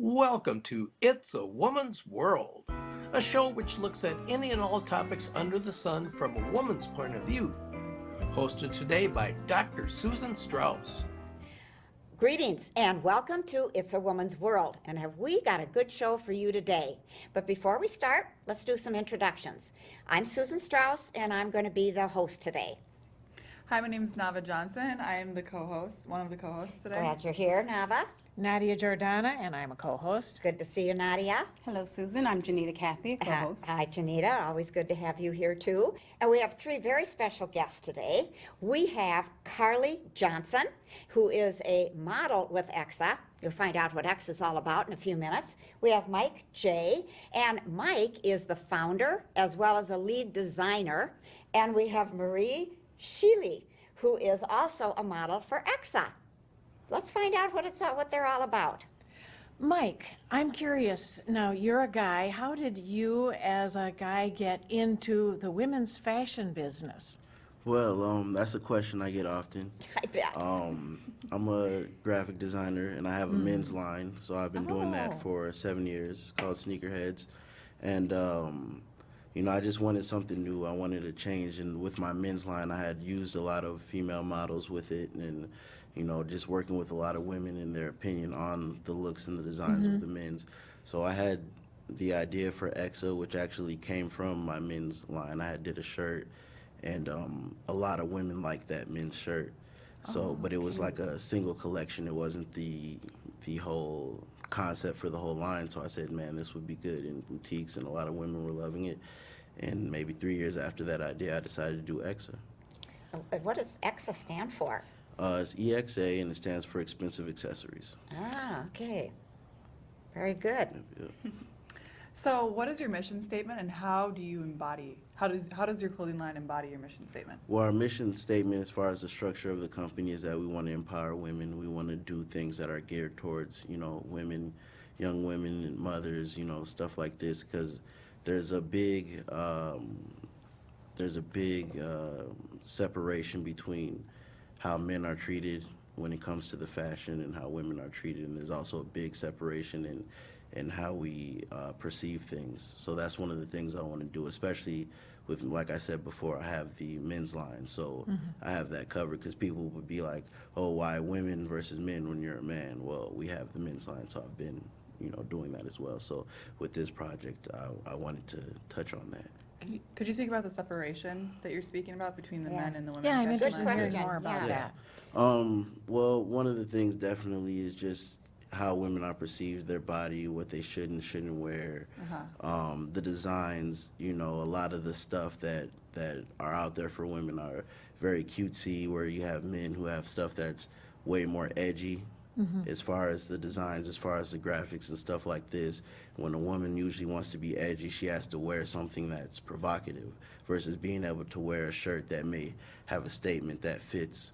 Welcome to It's a Woman's World, a show which looks at any and all topics under the sun from a woman's point of view. Hosted today by Dr. Susan Strauss. Greetings and welcome to It's a Woman's World, and have we got a good show for you today. But before we start, let's do some introductions. I'm Susan Strauss and I'm going to be the host today. Hi, my name is Nava Johnson. I am the co-host, one of the co-hosts today. Glad you're here, Nava. Nadia Jordana, and I'm a co-host. Good to see you, Nadia. Hello, Susan. I'm Janita Cathy, co-host. Hi, Janita. Always good to have you here, too. And we have three very special guests today. We have Carly Johnson, who is a model with EXA. You'll find out what EXA is all about in a few minutes. We have Mike J., and Mike is the founder as well as a lead designer. And we have Marie Sheely, who is also a model for EXA. Let's find out what they're all about. Mike, I'm curious. Now, you're a guy. How did you, as a guy, get into the women's fashion business? Well, that's a question I get often. I bet. I'm a graphic designer, and I have a men's line, so I've been doing that for 7 years, called Sneakerheads. And, I just wanted something new. I wanted to change, and with my men's line, I had used a lot of female models with it, and just working with a lot of women and their opinion on the looks and the designs of the men's. So I had the idea for EXA, which actually came from my men's line. I did a shirt, and a lot of women liked that men's shirt. So, but it was like a single collection. It wasn't the whole concept for the whole line. So I said, man, this would be good in boutiques, and a lot of women were loving it. And maybe 3 years after that idea, I decided to do EXA. What does EXA stand for? It's EXA, and it stands for Expensive Accessories. Ah, okay. Very good. Yeah. So, what is your mission statement, and how does your clothing line embody your mission statement? Well, our mission statement, as far as the structure of the company, is that we want to empower women. We want to do things that are geared towards, women, young women and mothers, stuff like this, because there's a big separation between how men are treated when it comes to the fashion and how women are treated, and there's also a big separation in how we perceive things. So that's one of the things I want to do, especially with, like I said before, I have the men's line, so I have that covered, because people would be like, oh, why women versus men when you're a man? Well, we have the men's line, so I've been doing that as well. So with this project, I wanted to touch on that. Could you speak about the separation that you're speaking about between the men and the women? Yeah, I'm fashion interested in line? hearing question. more about Yeah. that. Well, one of the things definitely is just how women are perceived, their body, what they should and shouldn't wear, the designs. A lot of the stuff that are out there for women are very cutesy, where you have men who have stuff that's way more edgy. As far as the designs, as far as the graphics and stuff like this, when a woman usually wants to be edgy, she has to wear something that's provocative, versus being able to wear a shirt that may have a statement that fits,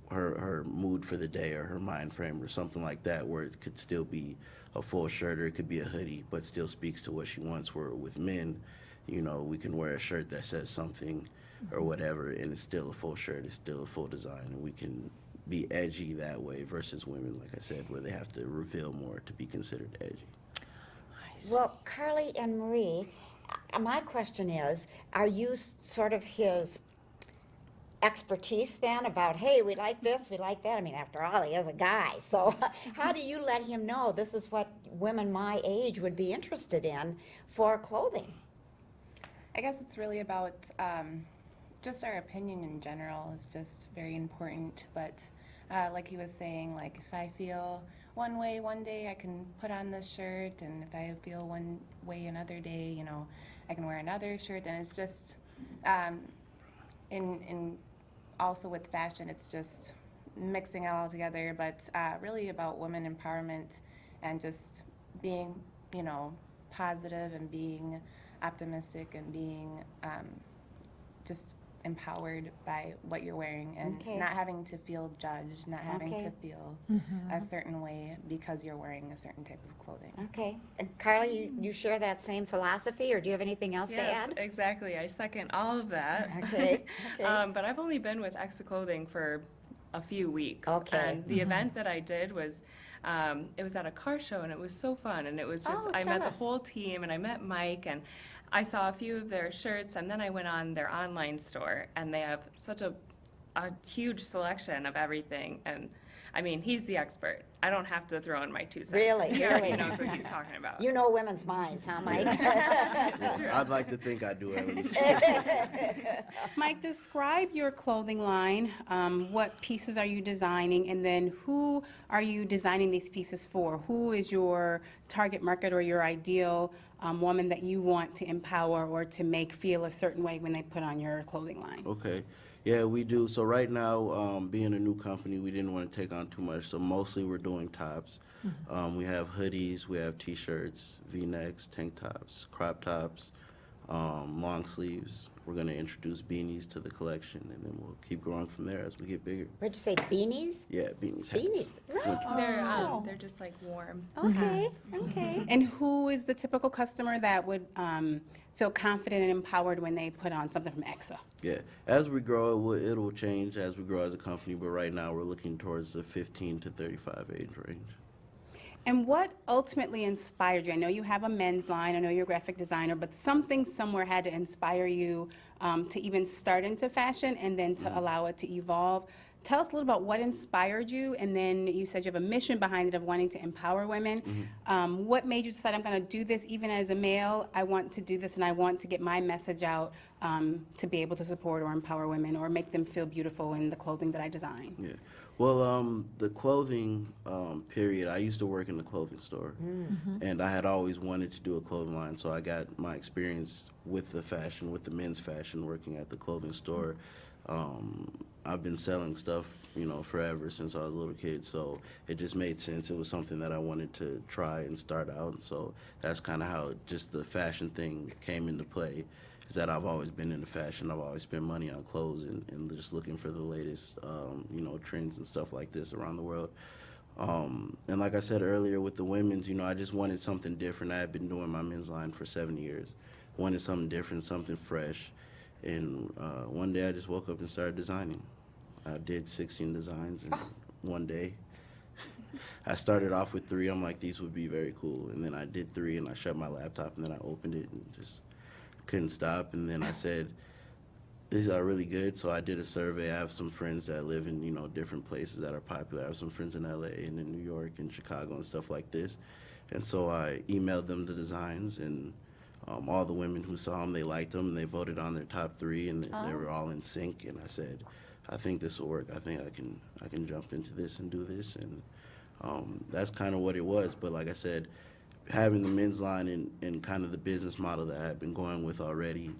her mood for the day or her mind frame or something like that, where it could still be a full shirt, or it could be a hoodie, but still speaks to what she wants. Where with men, we can wear a shirt that says something or whatever, and it's still a full shirt, it's still a full design, and we can be edgy that way, versus women, like I said, where they have to reveal more to be considered edgy. Well, Carly and Marie, my question is, are you sort of his expertise then about, hey, we like this, we like that? I mean, after all, he is a guy. So how do you let him know this is what women my age would be interested in for clothing? I guess it's really about just our opinion in general is just very important. But like he was saying, like if I feel one way one day, I can put on this shirt, and if I feel one way another day, I can wear another shirt. And it's just in also with fashion, it's just mixing it all together, but really about women empowerment and just being, positive and being optimistic and being just empowered by what you're wearing, and not having to feel judged, not having to feel a certain way because you're wearing a certain type of clothing. Okay. And Carly, you share that same philosophy, or do you have anything else to add? Yes, exactly. I second all of that. Okay. But I've only been with EXA Clothing for a few weeks. Okay. And the event that I did was, it was at a car show, and it was so fun. And it was just, Oh, I tell met us. the whole team, and I met Mike, and I saw a few of their shirts, and then I went on their online store, and they have such a huge selection of everything. And I mean, he's the expert. I don't have to throw in my 2 cents. Really, He really. already knows what he's talking about. You know women's minds, huh, Mike? Yes, I'd like to think I do at least. Mike, describe your clothing line. What pieces are you designing, and then who are you designing these pieces for? Who is your target market or your ideal woman that you want to empower or to make feel a certain way when they put on your clothing line? Okay. Yeah, we do. So right now, being a new company, we didn't want to take on too much. So mostly we're doing tops. We have hoodies, we have T-shirts, V-necks, tank tops, crop tops, long sleeves. We're going to introduce beanies to the collection, and then we'll keep growing from there as we get bigger. What'd you say, beanies? Yeah, beanies. hats. Beanies. Right. They're just like warm. Okay, okay. And who is the typical customer that would feel confident and empowered when they put on something from EXA? Yeah, as we grow, it'll change as we grow as a company, but right now we're looking towards the 15 to 35 age range. And what ultimately inspired you? I know you have a men's line, I know you're a graphic designer, but something somewhere had to inspire you to even start into fashion and then to allow it to evolve. Tell us a little about what inspired you, and then you said you have a mission behind it of wanting to empower women. What made you decide, I'm going to do this even as a male? I want to do this, and I want to get my message out to be able to support or empower women or make them feel beautiful in the clothing that I design. Yeah. Well, the clothing period, I used to work in the clothing store, and I had always wanted to do a clothing line, so I got my experience with the fashion, with the men's fashion, working at the clothing store. I've been selling stuff, forever since I was a little kid, so it just made sense. It was something that I wanted to try and start out, so that's kind of how just the fashion thing came into play, is that I've always been into fashion. I've always spent money on clothes and just looking for the latest, trends and stuff like this around the world. And like I said earlier with the women's, I just wanted something different. I had been doing my men's line for 7 years. Wanted something different, something fresh. And one day I just woke up and started designing. I did 16 designs in one day. I started off with 3. I'm like, these would be very cool. And then I did 3, and I shut my laptop, and then I opened it and just couldn't stop. And then I said, these are really good. So I did a survey. I have some friends that live in, different places that are popular. I have some friends in LA and in New York and Chicago and stuff like this. And so I emailed them the designs, and all the women who saw them, they liked them, and they voted on their top 3, and they were all in sync. And I said, I think this will work. I think I can jump into this and do this. And that's kind of what it was. But like I said, having the men's line and kind of the business model that I had been going with already,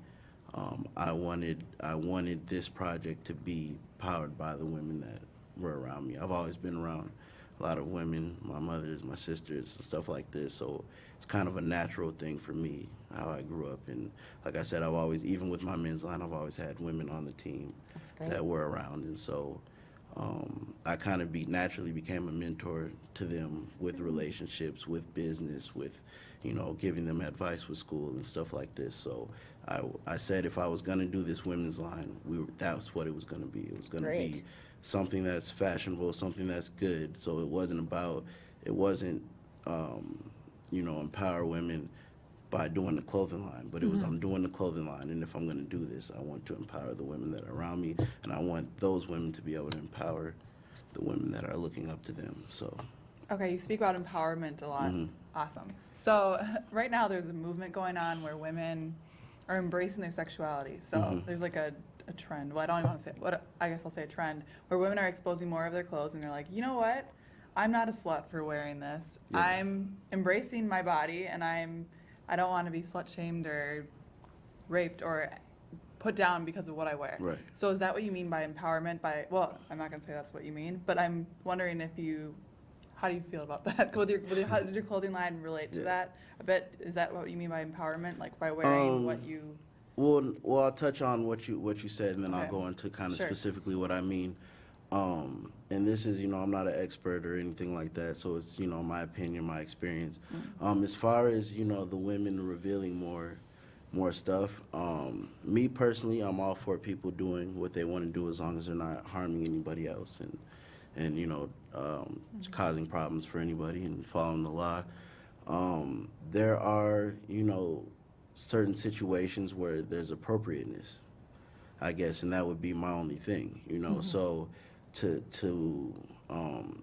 I wanted this project to be powered by the women that were around me. I've always been around a lot of women, my mothers, my sisters, and stuff like this. So it's kind of a natural thing for me, how I grew up. And like I said, I've always, even with my men's line, I've always had women on the team that were around. And so I kind of naturally became a mentor to them with relationships, with business, with, giving them advice with school and stuff like this. So I said if I was going to do this women's line, that was what it was going to be. It was going to be something that's fashionable, something that's good. So it wasn't, empower women by doing the clothing line, but it was, I'm doing the clothing line, and if I'm going to do this, I want to empower the women that are around me, and I want those women to be able to empower the women that are looking up to them. So. Okay, you speak about empowerment a lot. Awesome. So right now there's a movement going on where women are embracing their sexuality. So there's like a trend. Well, I don't even want to say, I guess I'll say a trend, where women are exposing more of their clothes, and they're like, you know what? I'm not a slut for wearing this. Yeah. I'm embracing my body, and I don't want to be slut-shamed or raped or put down because of what I wear. Right. So is that what you mean by empowerment? Well, I'm not going to say that's what you mean, but I'm wondering how do you feel about that? How does your clothing line relate to that a bit? Is that what you mean by empowerment, like by wearing what you... Well, I'll touch on what you said, and then I'll go into kind of specifically what I mean. And this is, I'm not an expert or anything like that, so it's, my opinion, my experience. As far as, the women revealing more, more stuff. Me personally, I'm all for people doing what they want to do as long as they're not harming anybody else and causing problems for anybody and following the law. There are, certain situations where there's appropriateness, I guess, and that would be my only thing, So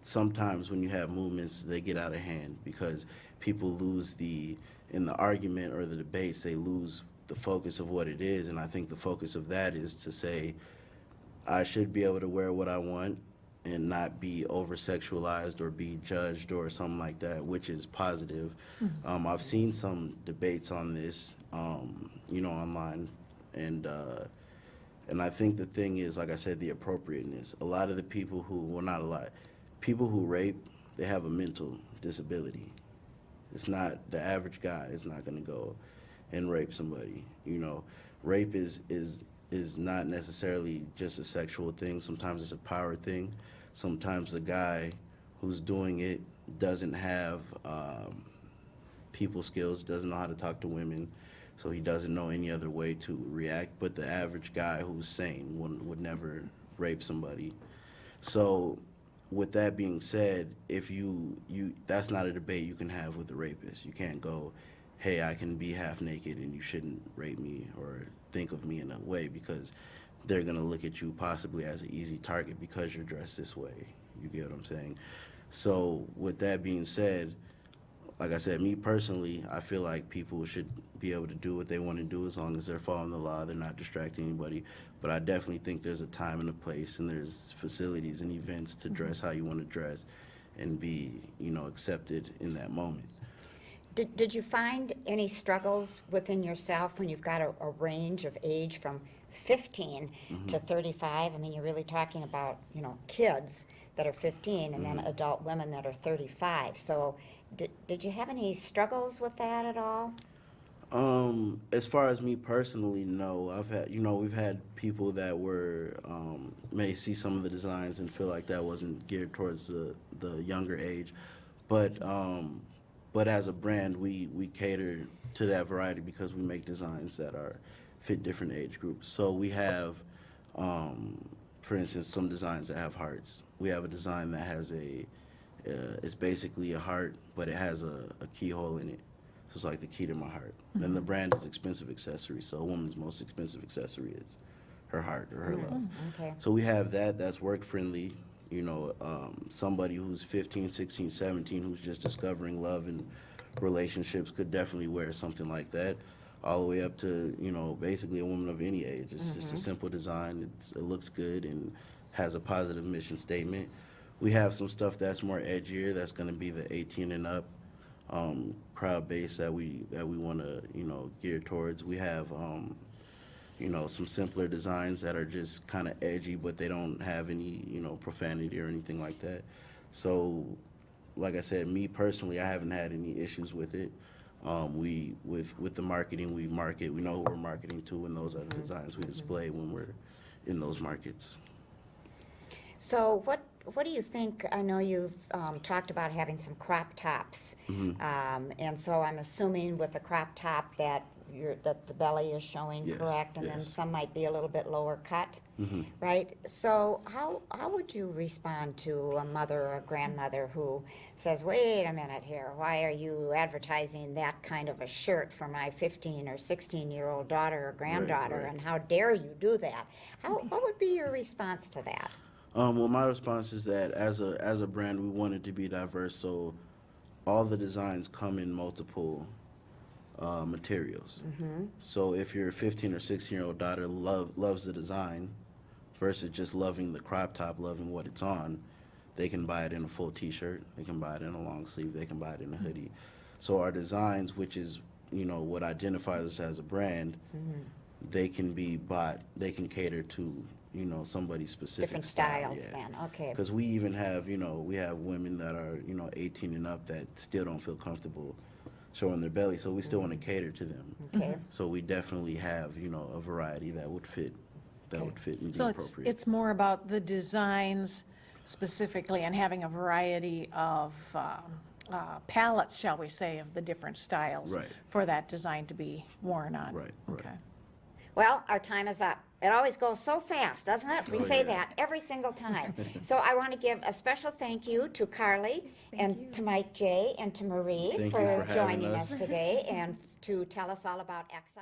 sometimes when you have movements, they get out of hand because people lose in the argument or the debates, they lose the focus of what it is. And I think the focus of that is to say, I should be able to wear what I want and not be over-sexualized or be judged or something like that, which is positive. I've seen some debates on this, online, and I think the thing is, like I said, the appropriateness. A lot of the people people who rape, they have a mental disability. It's not, the average guy is not gonna go and rape somebody, Rape is not necessarily just a sexual thing. Sometimes it's a power thing. Sometimes the guy who's doing it doesn't have people skills, doesn't know how to talk to women, so he doesn't know any other way to react. But the average guy who's sane would never rape somebody. So with that being said, if you that's not a debate you can have with a rapist. You can't go, hey, I can be half naked and you shouldn't rape me or think of me in a way, because they're going to look at you possibly as an easy target because you're dressed this way. You get what I'm saying? So with that being said, like I said, me personally, I feel like people should be able to do what they want to do as long as they're following the law, they're not distracting anybody. But I definitely think there's a time and a place, and there's facilities and events to dress how you want to dress and be, accepted in that moment. Did you find any struggles within yourself when you've got a range of age from 15 to 35? I mean, you're really talking about, kids that are 15 and then adult women that are 35. So did you have any struggles with that at all? As far as me personally, no. I've had, we've had people that were, may see some of the designs and feel like that wasn't geared towards the younger age. But as a brand, we cater to that variety because we make designs that fit different age groups. So we have, for instance, some designs that have hearts. We have a design that has it's basically a heart, but it has a keyhole in it. So it's like the key to my heart. And the brand is expensive accessory. So a woman's most expensive accessory is her heart or her love. Okay. So we have that's work friendly. Somebody who's 15, 16, 17, who's just discovering love and relationships could definitely wear something like that, all the way up to, basically a woman of any age. It's just a simple design. It looks good and has a positive mission statement. We have some stuff that's more edgier, that's going to be the 18 and up crowd base that we want to, gear towards. We have some simpler designs that are just kind of edgy, but they don't have any, profanity or anything like that. So, like I said, me personally, I haven't had any issues with it. With the marketing, we market. We know who we're marketing to, and those are the designs we display when we're in those markets. So what do you think? I know you've talked about having some crop tops, and so I'm assuming with the crop top that the belly is showing, Yes, correct? And then yes. some might be a little bit lower cut, right? So how would you respond to a mother or a grandmother who says, wait a minute here, why are you advertising that kind of a shirt for my 15 or 16-year-old daughter or granddaughter, right. and how dare you do that? What would be your response to that? Well, my response is that as a brand, we want it to be diverse, so all the designs come in multiple materials. So if your 15 or 16-year-old daughter loves the design versus just loving the crop top, loving what it's on, they can buy it in a full t-shirt, they can buy it in a long sleeve, they can buy it in a hoodie. So our designs, which is, what identifies us as a brand, they can be bought, they can cater to, somebody's specific Different style, styles then, okay. Because we even have, we have women that are, 18 and up that still don't feel comfortable showing their belly, so we still want to cater to them. Okay. So we definitely have, a variety that would fit, and be So appropriate. it's more about the designs specifically and having a variety of palettes, shall we say, of the different styles Right. for that design to be worn on. Right, right. Okay. Well, our time is up. It always goes so fast, doesn't it? We say that every single time. So I want to give a special thank you to Carly and to Mike J. and to Marie Thank you for for having joining us. us today and to tell us all about EXA.